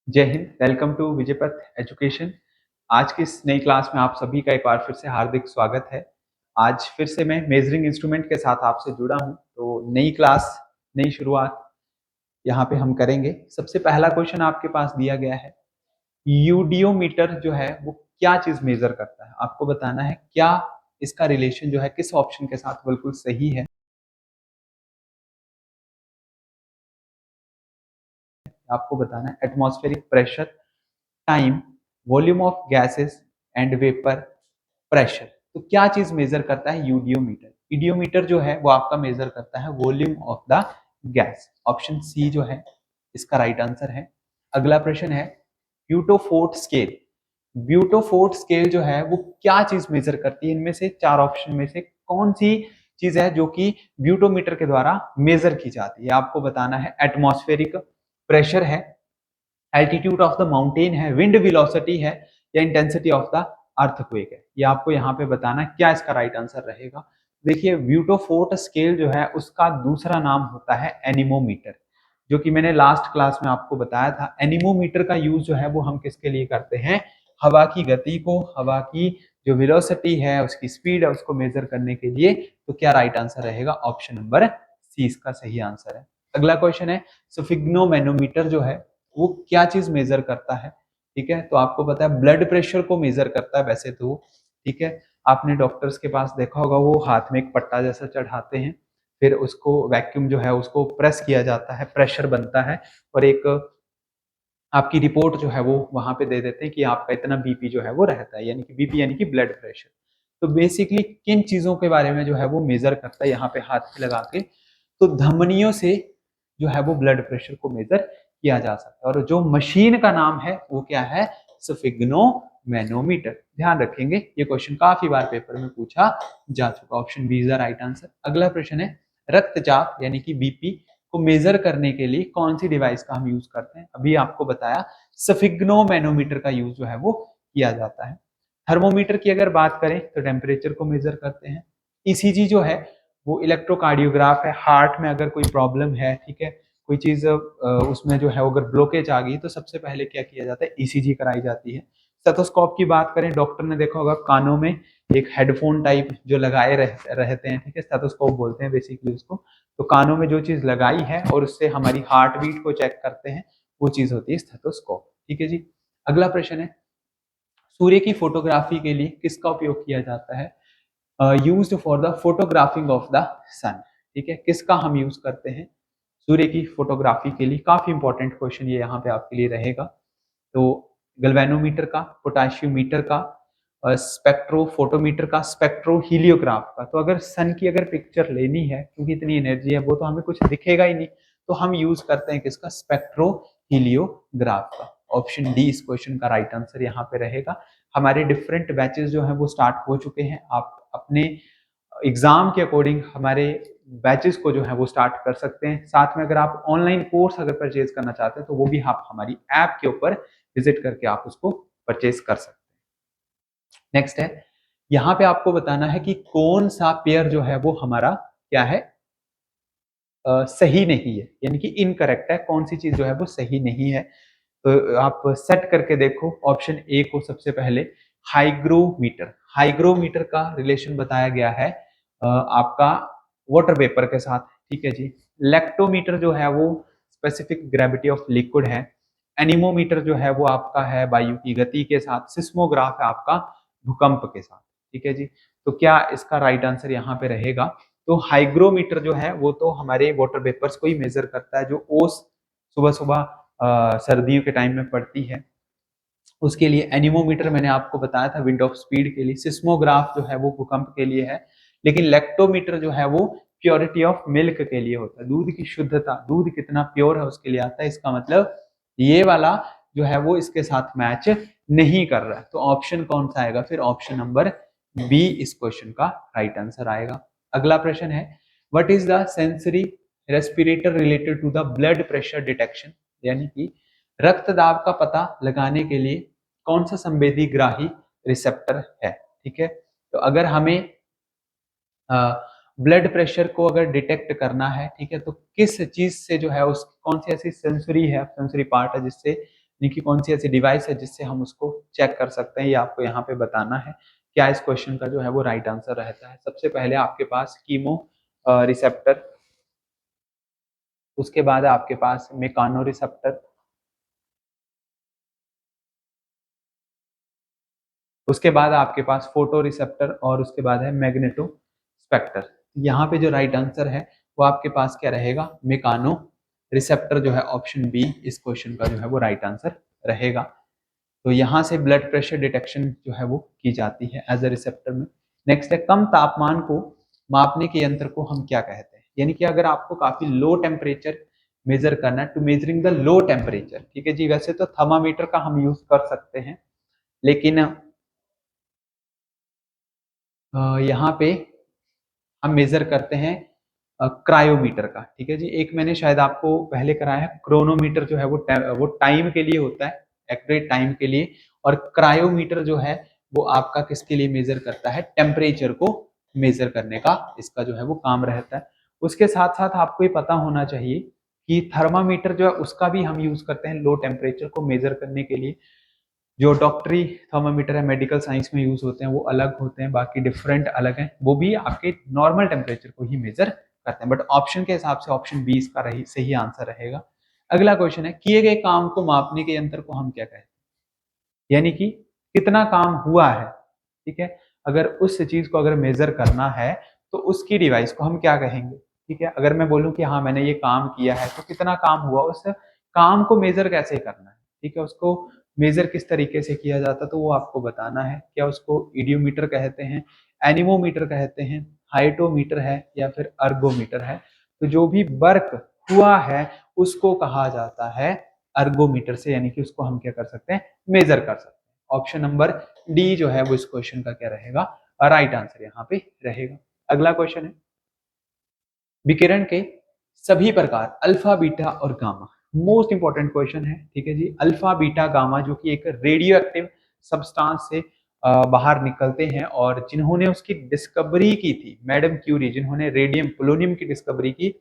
जय Hind. Welcome to Vijaypath education. आज की इस नई क्लास में आप सभी का एक बार फिर से हार्दिक स्वागत है। आज फिर से मैं मेजरिंग इंस्ट्रूमेंट के साथ आपसे जुड़ा हूं, तो नई क्लास, नई शुरुआत यहाँ पे हम करेंगे। सबसे पहला क्वेश्चन आपके पास दिया गया है, यूडियोमीटर जो है वो क्या चीज मेजर करता है। आपको बताना है क्या इसका रिलेशन जो है किस ऑप्शन के साथ बिल्कुल सही है। आपको बताना है atmospheric pressure, time, volume of gases and vapour, pressure. तो क्या चीज मेजर करता है यूडियोमीटर? ईडियोमीटर जो है वो आपका मेजर करता है volume of the gas. Option c जो है इसका राइट आंसर है। अगला प्रश्न है, ब्यूटोफोर्ट स्केल। ब्यूटोफोर्ट स्केल जो है वो क्या चीज मेजर करती है? इनमें से चार ऑप्शन में से कौन सी चीज है जो कि ब्यूटोमीटर के द्वारा मेजर की जाती है? आपको बताना है एटमॉस्फेरिक प्रेशर है, एल्टीट्यूड ऑफ द माउंटेन है, विंड वेलोसिटी है, या इंटेंसिटी ऑफ द अर्थक्वेक है। ये आपको यहाँ पे बताना है क्या इसका राइट आंसर रहेगा। देखिए, ब्यूटोफोर्ट स्केल जो है उसका दूसरा नाम होता है एनीमोमीटर, जो कि मैंने लास्ट क्लास में आपको बताया था। एनीमोमीटर का यूज जो है वो हम किसके लिए करते हैं? हवा की गति को, हवा की जो वेलोसिटी है, उसकी स्पीड है, उसको मेजर करने के लिए। तो क्या राइट आंसर रहेगा? ऑप्शन नंबर सी इसका सही आंसर है। अगला क्वेश्चन है, सफिग्नोमेनोमीटर जो है वो क्या चीज मेजर करता है? ठीक है, तो आपको पता है ब्लड प्रेशर को मेजर करता है वैसे तो। ठीक है, आपने डॉक्टर्स के पास देखा होगा, वो हाथ में एक पट्टा जैसा चढ़ाते हैं, फिर उसको वैक्यूम जो है उसको प्रेस किया जाता है, प्रेशर बनता है, और एक आपकी रिपोर्ट जो है वो वहां पे दे देते हैं कि आपका इतना बीपी जो है वो रहता है, यानी कि बीपी यानी कि ब्लड प्रेशर। तो बेसिकली किन चीजों के बारे में जो है वो मेजर करता है यहाँ पे हाथ पे लगा के? तो धमनियों से जो है वो ब्लड प्रेशर को मेजर किया जा सकता है, और जो मशीन का नाम है वो क्या है? सफिग्नो मैनोमीटर। ध्यान रखेंगे, ये क्वेश्चन काफी बार पेपर में पूछा जा चुका। Option b is the right answer. अगला प्रश्न है, रक्तचाप यानी कि बीपी को मेजर करने के लिए कौन सी डिवाइस का हम यूज करते हैं? अभी आपको बताया सफिग्नो मैनोमीटर का यूज जो है वो किया जाता है। थर्मोमीटर की अगर बात करें तो टेम्परेचर को मेजर करते हैं। ईसीजी जो है वो इलेक्ट्रोकार्डियोग्राफ है, हार्ट में अगर कोई प्रॉब्लम है, ठीक है, कोई चीज उसमें जो है अगर ब्लॉकेज आ गई तो सबसे पहले क्या किया जाता है? ईसीजी कराई जाती है। स्टेथोस्कोप की बात करें, डॉक्टर ने देखा होगा कानों में एक हेडफोन टाइप जो लगाए रहते हैं, ठीक है, स्टेथोस्कोप बोलते हैं बेसिकली उसको। तो कानों में जो चीज लगाई है और उससे हमारी हार्ट बीट को चेक करते हैं, वो चीज होती है स्टेथोस्कोप। ठीक है जी। अगला प्रश्न है, सूर्य की फोटोग्राफी के लिए किसका उपयोग किया जाता है? Used for the photographing of the sun. ठीक है, किसका हम यूज करते हैं सूर्य की फोटोग्राफी के लिए? काफी इंपॉर्टेंट क्वेश्चन ये यहाँ पे आपके लिए रहेगा। तो गैल्वेनोमीटर का, पोटाशियोमीटर का, स्पेक्ट्रोफोटोमीटर का, स्पेक्ट्रोहीलियोग्राफ का। तो अगर सन की अगर पिक्चर लेनी है, क्योंकि इतनी एनर्जी है, वो तो हमें कुछ दिखेगा ही नहीं, तो हम यूज करते हैं किसका? स्पेक्ट्रोहीलियोग्राफ का। ऑप्शन डी इस क्वेश्चन का राइट आंसर यहाँ पे रहेगा। हमारे डिफरेंट बैचेस जो हैं वो स्टार्ट हो चुके हैं। आप अपने एग्जाम के अकॉर्डिंग हमारे बैचेस को जो है वो स्टार्ट कर सकते हैं। साथ में अगर आप ऑनलाइन कोर्स अगर परचेज करना चाहते हैं तो वो भी आप हमारी ऐप के ऊपर विजिट करके आप उसको परचेज कर सकते हैं। नेक्स्ट है, यहाँ पे आपको बताना है कि कौन सा पेयर जो है वो हमारा क्या है? सही नहीं है, यानी कि इनकरेक्ट है। कौन सी चीज जो है वो सही नहीं है? तो आप सेट करके देखो। ऑप्शन ए को सबसे पहले, हाइग्रोमीटर। हाइग्रोमीटर का रिलेशन बताया गया है आपका वाटर वेपर के साथ। ठीक है जी। लेक्टोमीटर जो है वो स्पेसिफिक ग्रेविटी ऑफ लिक्विड है। एनीमोमीटर जो है वो आपका है वायु की गति के साथ। सिस्मोग्राफ है आपका भूकंप के साथ। ठीक है जी। तो क्या इसका राइट आंसर यहाँ पे रहेगा? तो हाइग्रोमीटर जो है वो तो हमारे वाटर वेपर्स को ही मेजर करता है, जो ओस सुबह सुबह सर्दियों के टाइम में पड़ती है, उसके लिए। एनीमोमीटर मैंने आपको बताया था विंड ऑफ स्पीड के लिए। सिस्मोग्राफ जो है वो भूकंप के लिए है। लेकिन लेक्टोमीटर जो है वो प्योरिटी ऑफ मिल्क के लिए होता है, दूध की शुद्धता, दूध कितना प्योर है उसके लिए आता है। इसका मतलब ये वाला जो है वो इसके साथ मैच नहीं कर रहा है। तो ऑप्शन कौन सा आएगा फिर? ऑप्शन नंबर बी इस क्वेश्चन का राइट आंसर आएगा। अगला प्रश्न है, what is the sensory respirator related to the blood pressure detection? यानी कि रक्त दाब का पता लगाने के लिए कौन सा संवेदी ग्राही रिसेप्टर है? ठीक है, तो अगर हमें ब्लड प्रेशर को अगर डिटेक्ट करना है, ठीक है, तो किस चीज से जो है उस कौन सी ऐसी सेंसरी है, सेंसरी पार्ट है जिससे यानी कि कौन सी ऐसी डिवाइस है जिससे हम उसको चेक कर सकते हैं, ये आपको यहाँ पे बताना है। क्या इस क्वेश्चन का जो है वो राइट आंसर रहता है। सबसे पहले आपके पास कीमो रिसेप्टर, उसके बाद आपके पास मेकानो रिसेप्टर, उसके बाद आपके पास फोटो रिसेप्टर और उसके बाद है मैग्नेटो स्पेक्टर। यहाँ पे जो राइट आंसर है वो आपके पास क्या रहेगा, मेकानो रिसेप्टर जो है ऑप्शन बी इस क्वेश्चन का जो है वो राइट आंसर रहेगा। तो यहाँ से ब्लड प्रेशर डिटेक्शन जो है वो की जाती है एज अ रिसेप्टर में। नेक्स्ट है कम तापमान को मापने के यंत्र को हम क्या कहते हैं, यानी कि अगर आपको काफी लो टेम्परेचर मेजर करना है, to measuring the low temperature, ठीक है जी। वैसे तो थर्मामीटर का हम यूज कर सकते हैं, लेकिन यहाँ पे हम मेजर करते हैं क्रायोमीटर का, ठीक है जी। एक मैंने शायद आपको पहले कराया है, क्रोनोमीटर जो है वो टाइम के लिए होता है, एक्यूरेट टाइम के लिए, और क्रायोमीटर जो है वो आपका किसके लिए मेजर करता है, टेम्परेचर को मेजर करने का इसका जो है वो काम रहता है। उसके साथ साथ आपको ये पता होना चाहिए कि थर्मामीटर जो है उसका भी हम यूज करते हैं लो टेम्परेचर को मेजर करने के लिए। जो डॉक्टरी थर्मामीटर है मेडिकल साइंस में यूज होते हैं वो अलग होते हैं, बाकी डिफरेंट अलग हैं, वो भी आपके नॉर्मल टेम्परेचर को ही मेजर करते हैं। बट ऑप्शन के हिसाब से ऑप्शन बी इसका सही आंसर रहेगा। अगला क्वेश्चन है किए गए काम को मापने के यंत्र को हम क्या कहते हैं, यानी कि कितना काम हुआ है, ठीक है। अगर उस चीज को अगर मेजर करना है तो उसकी डिवाइस को हम क्या कहेंगे, ठीक है। अगर मैं बोलूं कि हाँ मैंने ये काम किया है तो कितना काम हुआ, उस काम को मेजर कैसे करना है, ठीक है। उसको मेजर किस तरीके से किया जाता है तो वो आपको बताना है। क्या उसको इडियोमीटर कहते हैं, एनिमोमीटर कहते हैं, हाइटोमीटर है या फिर अर्गोमीटर है। तो जो भी वर्क हुआ है उसको कहा जाता है अर्गोमीटर से, यानी कि उसको हम क्या कर सकते हैं, मेजर कर सकते हैं। ऑप्शन नंबर डी जो है वो इस क्वेश्चन का क्या रहेगा, राइट आंसर यहाँ पे रहेगा। अगला क्वेश्चन है विकिरण के सभी प्रकार अल्फा बीटा और गामा, मोस्ट इंपॉर्टेंट क्वेश्चन है, ठीक है जी। अल्फा बीटा गामा जो कि एक रेडियो एक्टिव सब्सटेंस से बाहर निकलते हैं, और जिन्होंने उसकी डिस्कवरी की थी मैडम क्यूरी, जिन्होंने रेडियम पोलोनियम की डिस्कवरी की,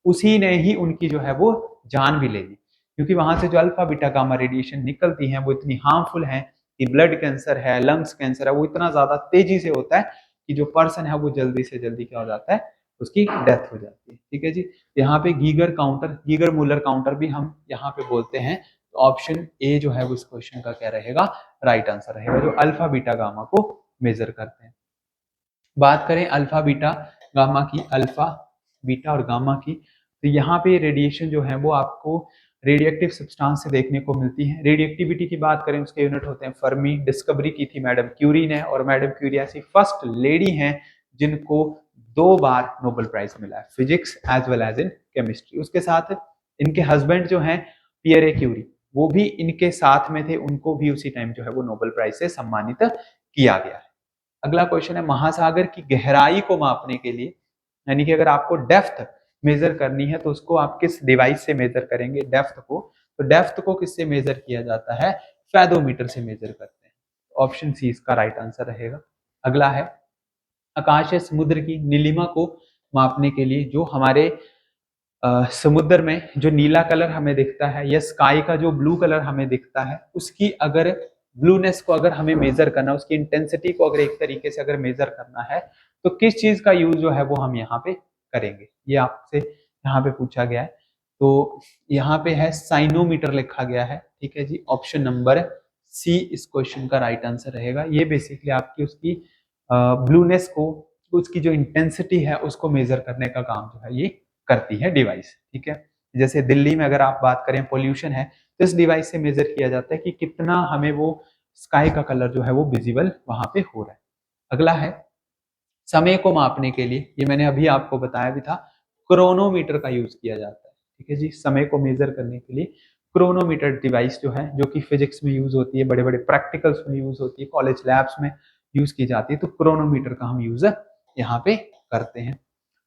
उसी ने ही उनकी जो है वो जान भी ले ली, क्योंकि वहां से जो अल्फा बीटा गामा रेडिएशन निकलती है वो इतनी हार्मफुल है कि ब्लड कैंसर है, लंग्स कैंसर है, वो इतना ज्यादा तेजी से होता है कि जो पर्सन है वो जल्दी से जल्दी क्या हो जाता है, उसकी डेथ हो जाती है, ठीक है जी। यहाँ पे Geiger counter, Geiger Muller counter भी हम यहाँ पे बोलते हैं। तो ऑप्शन ए जो है वो इस क्वेश्चन का क्या रहेगा, राइट आंसर रहेगा, जो अल्फा बीटा गामा को मेजर करते हैं। बात करें अल्फा बीटा गामा की, अल्फा बीटा और गामा की, तो यहाँ पे रेडिएशन जो है वो आपको रेडियो एक्टिव सब्सटेंस से देखने को मिलती है। रेडियो एक्टिविटी की बात करें उसके यूनिट होते हैं फर्मी। डिस्कवरी की थी मैडम क्यूरी ने, और मैडम क्यूरी ऐसी फर्स्ट लेडी हैं जिनको 2 बार नोबेल प्राइज मिला है, physics as well as in chemistry. उसके साथ इनके हस्बैंड जो हैं पियरे क्यूरी, वो भी इनके साथ में थे, उनको भी उसी टाइम जो है वो नोबेल प्राइज से सम्मानित किया गया है। अगला क्वेश्चन है महासागर की गहराई को मापने के लिए, यानी कि अगर आपको डेप्थ मेजर करनी है तो उसको आप किस डिवाइस से मेजर करेंगे डेप्थ को, तो डेप्थ को किससे मेजर किया जाता है, फेदोमीटर से मेजर करते हैं। ऑप्शन सी इसका राइट आंसर रहेगा। अगला है आकाशीय समुद्र की नीलिमा को मापने के लिए, जो हमारे समुद्र में जो नीला कलर हमें दिखता है या स्काई का जो ब्लू कलर हमें दिखता है, उसकी अगर ब्लूनेस को अगर हमें मेजर करना, उसकी इंटेंसिटी को अगर एक तरीके से अगर मेजर करना है तो किस चीज का यूज जो है वो हम यहाँ पे करेंगे, ये आपसे यहाँ पे पूछा गया है। तो यहाँ पे है साइनोमीटर लिखा गया है, ठीक है जी। ऑप्शन नंबर सी इस क्वेश्चन का राइट आंसर रहेगा। ये बेसिकली आपकी उसकी ब्लूनेस को, उसकी जो इंटेंसिटी है उसको मेजर करने का काम जो है ये करती है डिवाइस, ठीक है। जैसे दिल्ली में अगर आप बात करें पोल्यूशन है तो इस डिवाइस से मेजर किया जाता है कि कितना हमें वो स्काई का कलर जो है वो विजिबल वहां पे हो रहा है। अगला है समय को मापने के लिए, ये मैंने अभी आपको बताया भी था, क्रोनोमीटर का यूज किया जाता है, ठीक है जी। समय को मेजर करने के लिए क्रोनोमीटर डिवाइस जो है, जो कि फिजिक्स में यूज होती है, बड़े बड़े प्रैक्टिकल्स में यूज होती है, कॉलेज लैब्स में यूज की जाती है, तो क्रोनोमीटर का हम यूज यहाँ पे करते हैं।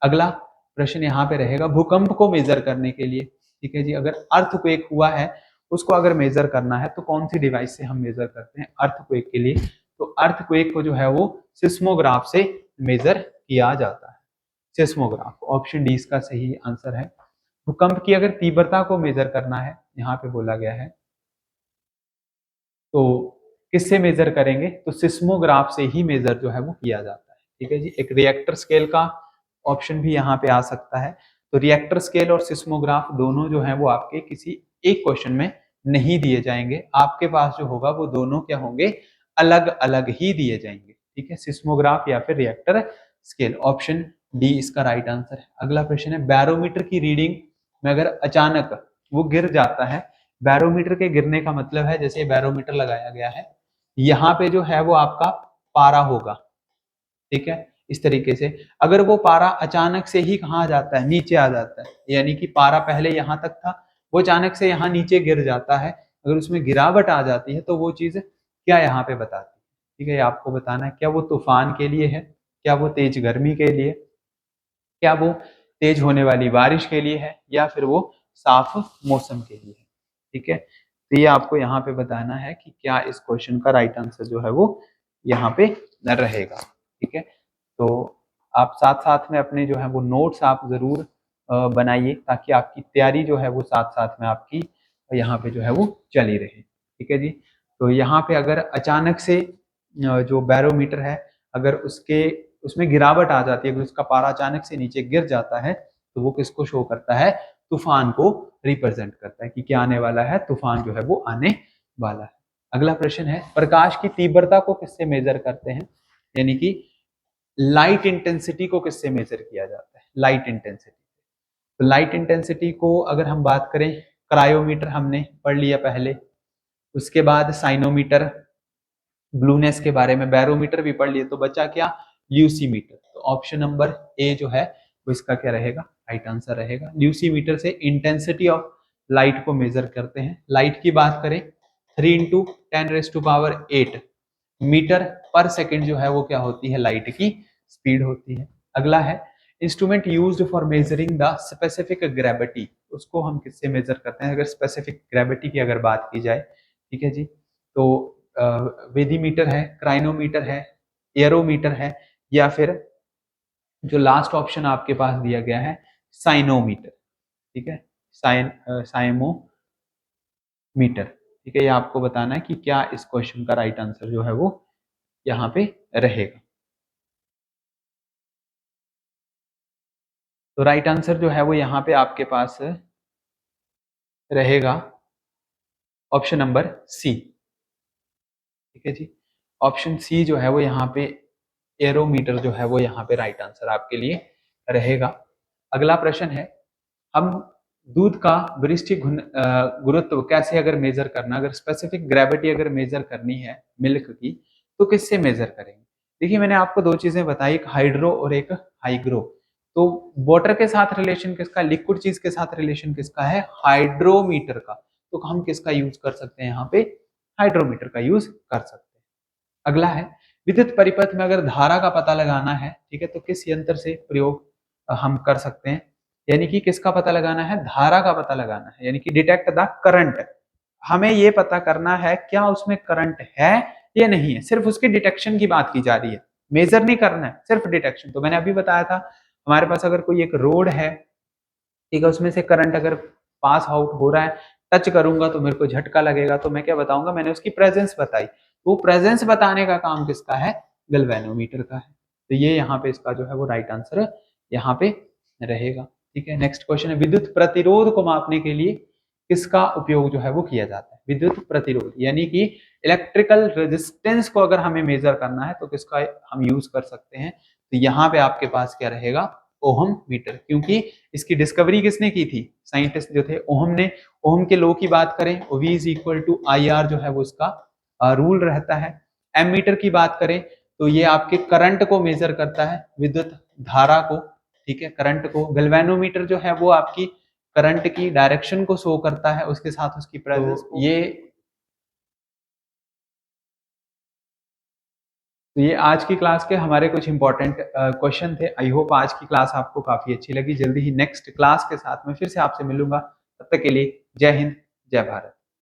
अगला प्रश्न यहाँ पे रहेगा भूकंप को मेजर करने के लिए, ठीक है जी। अगर अर्थक्वेक हुआ है उसको अगर मेजर करना है तो कौन सी डिवाइस से हम मेजर करते हैं अर्थक्वेक के लिए, तो अर्थक्वेक को जो है वो सिस्मोग्राफ से मेजर किया जाता है, सिस्मोग्राफ। ऑप्शन डी इसका सही आंसर है। भूकंप की अगर तीव्रता को मेजर करना है, यहाँ पे बोला गया है तो किससे मेजर करेंगे, तो सिस्मोग्राफ से ही मेजर जो है वो किया जाता है। ठीक है जी। एक रिएक्टर स्केल का ऑप्शन भी यहाँ पे आ सकता है। तो रिएक्टर स्केल और सिस्मोग्राफ दोनों जो है वो आपके किसी एक क्वेश्चन में नहीं दिए जाएंगे, आपके पास जो होगा वो दोनों क्या होंगे, अलग अलग ही दिए जाएंगे। ठीक है, सिस्मोग्राफ या फिर रिएक्टर स्केल, ऑप्शन डी इसका राइट आंसर है। अगला प्रश्न है, बैरोमीटर की रीडिंग में अगर अचानक वो गिर जाता है, बैरोमीटर के गिरने का मतलब है जैसे बैरोमीटर लगाया गया है, यहाँ पे जो है वो आपका पारा होगा। ठीक है, इस तरीके से अगर वो पारा अचानक से ही कहाँ आ जाता है, नीचे आ जाता है, यानी कि पारा पहले यहाँ तक था, वो अचानक से यहाँ नीचे गिर जाता है, अगर उसमें गिरावट आ जाती है तो वो चीज क्या यहाँ पे बताती है। ठीक है, आपको बताना है क्या वो तूफान के लिए है, क्या वो तेज गर्मी के लिए, क्या वो तेज होने वाली बारिश के लिए है, या फिर वो साफ मौसम के लिए है। ठीक है, तो ये आपको यहाँ पे बताना है कि क्या इस क्वेश्चन का राइट आंसर जो है वो यहाँ पे रहेगा। ठीक है, तो आप साथ साथ में अपने जो है वो नोट्स आप जरूर बनाइए, ताकि आपकी तैयारी जो है वो साथ साथ में आपकी यहाँ पे जो है वो चली रहे। ठीक है जी। तो यहाँ पे अगर अचानक से जो बैरोमीटर है, अगर उसमें गिरावट आ जाती है, अगर उसका पारा अचानक से नीचे गिर जाता है, तो वो किसको शो करता है, तूफान को रिप्रेजेंट करता है कि क्या आने वाला है, तूफान जो है वो आने वाला है। अगला प्रश्न है, प्रकाश की तीव्रता को किससे मेजर करते हैं, यानी कि लाइट इंटेंसिटी को किससे मेजर किया जाता है, लाइट इंटेंसिटी। तो लाइट इंटेंसिटी को अगर हम बात करें, क्रायोमीटर हमने पढ़ लिया पहले, उसके बाद साइनोमीटर, ब्लूनेस के बारे में, बैरोमीटर भी पढ़ लिए, तो बचा क्या, ल्यूसीमीटर। तो ऑप्शन नंबर ए जो है वो इसका क्या रहेगा, राइट आंसर रहेगा। ल्यूसीमीटर से इंटेंसिटी ऑफ लाइट को मेजर करते हैं। लाइट की बात करें, 3 × 10⁸ मीटर पर सेकेंड जो है वो क्या होती है, लाइट की स्पीड होती है। अगला है, instrument used for measuring the specific gravity, उसको हम किससे मेजर करते हैं, अगर स्पेसिफिक ग्रेविटी की अगर बात की जाए। ठीक है जी, तो वेदीमीटर है, क्राइनोमीटर है, एरोमीटर है, या फिर जो लास्ट ऑप्शन आपके पास दिया गया है, साइनोमीटर। ठीक है, साइमोमीटर। ठीक है, ये आपको बताना है कि क्या इस क्वेश्चन का राइट आंसर जो है वो यहाँ पे रहेगा। तो राइट आंसर जो है वो यहाँ पे आपके पास रहेगा ऑप्शन नंबर सी। ठीक है जी, ऑप्शन सी जो है वो यहाँ पे एरोमीटर जो है वो यहाँ पे राइट आंसर आपके लिए रहेगा। अगला प्रश्न है, हम दूध का वरिष्ठ गुरुत्व कैसे अगर मेजर करना, अगर स्पेसिफिक ग्रेविटी अगर मेजर करनी है मिल्क की, तो किससे मेजर करेंगे। देखिए, मैंने आपको दो चीजें बताई, एक हाइड्रो और एक हाइग्रो। तो वाटर के साथ रिलेशन किसका, लिक्विड चीज के साथ रिलेशन किसका है, हाइड्रोमीटर का। तो हम किसका यूज कर सकते हैं यहाँ पे, हाइड्रोमीटर का यूज कर सकते हैं। अगला है, विद्युत परिपथ में अगर धारा का पता लगाना है, ठीक है, तो किस यंत्र से प्रयोग हम कर सकते हैं, यानी कि किसका पता लगाना है, धारा का पता लगाना है, यानी कि डिटेक्ट द करंट। हमें ये पता करना है क्या उसमें करंट है या नहीं है, सिर्फ उसकी डिटेक्शन की बात की जा रही है, मेजर नहीं करना है, सिर्फ डिटेक्शन। तो मैंने अभी बताया था, हमारे पास अगर कोई एक रोड है, ठीक है, उसमें से करंट अगर पास आउट हो रहा है, टच करूंगा तो मेरे को झटका लगेगा, तो मैं क्या बताऊंगा, मैंने उसकी प्रेजेंस बताई। वो प्रेजेंस बताने का काम किसका है, गैल्वेनोमीटर का है। तो ये यहाँ पे इसका जो है वो राइट आंसर यहाँ पे रहेगा। ठीक है, नेक्स्ट क्वेश्चन है, विद्युत प्रतिरोध को मापने के लिए किसका उपयोग जो है वो किया जाता है, विद्युत प्रतिरोध यानी कि इलेक्ट्रिकल रेजिस्टेंस को अगर हमें मेजर करना है तो किसका हम यूज कर सकते हैं। तो यहाँ पे आपके पास क्या रहेगा, ओहम मीटर, क्योंकि इसकी डिस्कवरी किसने की थी, साइंटिस्ट जो थे, ओहम ने। ओहम के लॉ की बात करें, V is equal to IR जो है वो इसका रूल रहता है। एम मीटर की बात करें तो ये आपके करंट को मेजर करता है, विद्युत धारा को। ठीक है, करंट को। गैल्वेनोमीटर जो है वो आपकी करंट की डायरेक्शन को शो करता है, उसके साथ उसकी प्रेजेंस। तो ये आज की क्लास के हमारे कुछ इंपॉर्टेंट क्वेश्चन थे। आई होप आज की क्लास आपको काफी अच्छी लगी। जल्दी ही नेक्स्ट क्लास के साथ में फिर से आपसे मिलूंगा, तब तक के लिए जय हिंद, जय भारत।